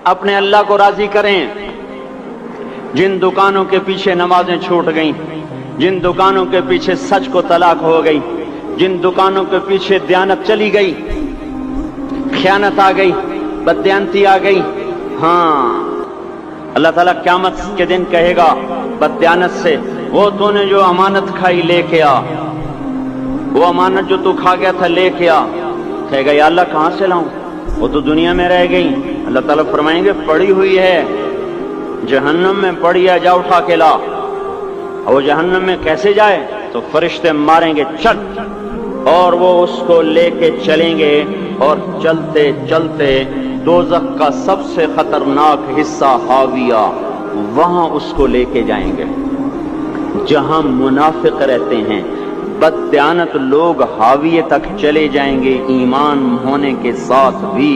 اپنے اللہ کو راضی کریں۔ جن دکانوں کے پیچھے نمازیں چھوٹ گئیں، جن دکانوں کے پیچھے سچ کو طلاق ہو گئی، جن دکانوں کے پیچھے دیانت چلی گئی، خیانت آ گئی، بددیانتی آ گئی، ہاں اللہ تعالیٰ قیامت کے دن کہے گا بددیانت سے، وہ تو نے جو امانت کھائی لے کے آ، وہ امانت جو تو کھا گیا تھا لے کے آ۔ کہے گا یا اللہ کہاں سے لاؤں، وہ تو دنیا میں رہ گئی۔ اللہ تعالیٰ فرمائیں گے پڑی ہوئی ہے جہنم میں، پڑی ہے، جا اٹھا کے لا۔ اور وہ جہنم میں کیسے جائے؟ تو فرشتے ماریں گے چٹ، اور وہ اس کو لے کے چلیں گے، اور چلتے چلتے دوزخ کا سب سے خطرناک حصہ حاویہ، وہاں اس کو لے کے جائیں گے جہاں منافق رہتے ہیں۔ بددیانت لوگ حاویے تک چلے جائیں گے ایمان ہونے کے ساتھ بھی،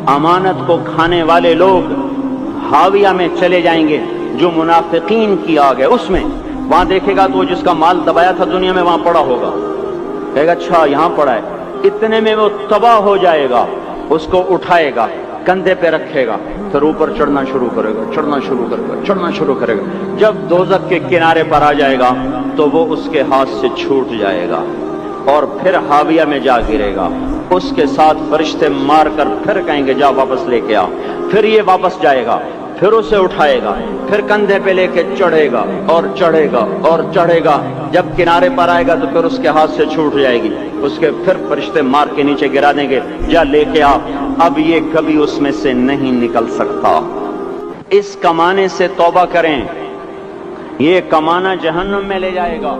امانت کو کھانے والے لوگ حاویہ میں چلے جائیں گے جو منافقین کی آگ ہے اس میں۔ وہاں دیکھے گا تو جس کا مال دبایا تھا دنیا میں وہاں پڑا ہوگا، کہے گا اچھا یہاں پڑا ہے، اتنے میں وہ تباہ ہو جائے گا، اس کو اٹھائے گا، کندھے پہ رکھے گا، پھر اوپر چڑھنا شروع کرے گا، چڑھنا شروع کرے گا، چڑھنا شروع کرے گا۔ جب دوزخ کے کنارے پر آ جائے گا تو وہ اس کے ہاتھ سے چھوٹ جائے گا اور پھر حاویہ میں جا گرے گا۔ اس کے ساتھ فرشتے مار کر پھر کہیں گے جا واپس لے کے آ، پھر یہ واپس جائے گا، پھر اسے اٹھائے گا، پھر کندھے پہ لے کے چڑھے گا اور چڑھے گا اور چڑھے گا۔ جب کنارے پر آئے گا تو پھر اس کے ہاتھ سے چھوٹ جائے گی، اس کے پھر فرشتے مار کے نیچے گرا دیں گے، جا لے کے آ، اب یہ کبھی اس میں سے نہیں نکل سکتا۔ اس کمانے سے توبہ کریں، یہ کمانا جہنم میں لے جائے گا۔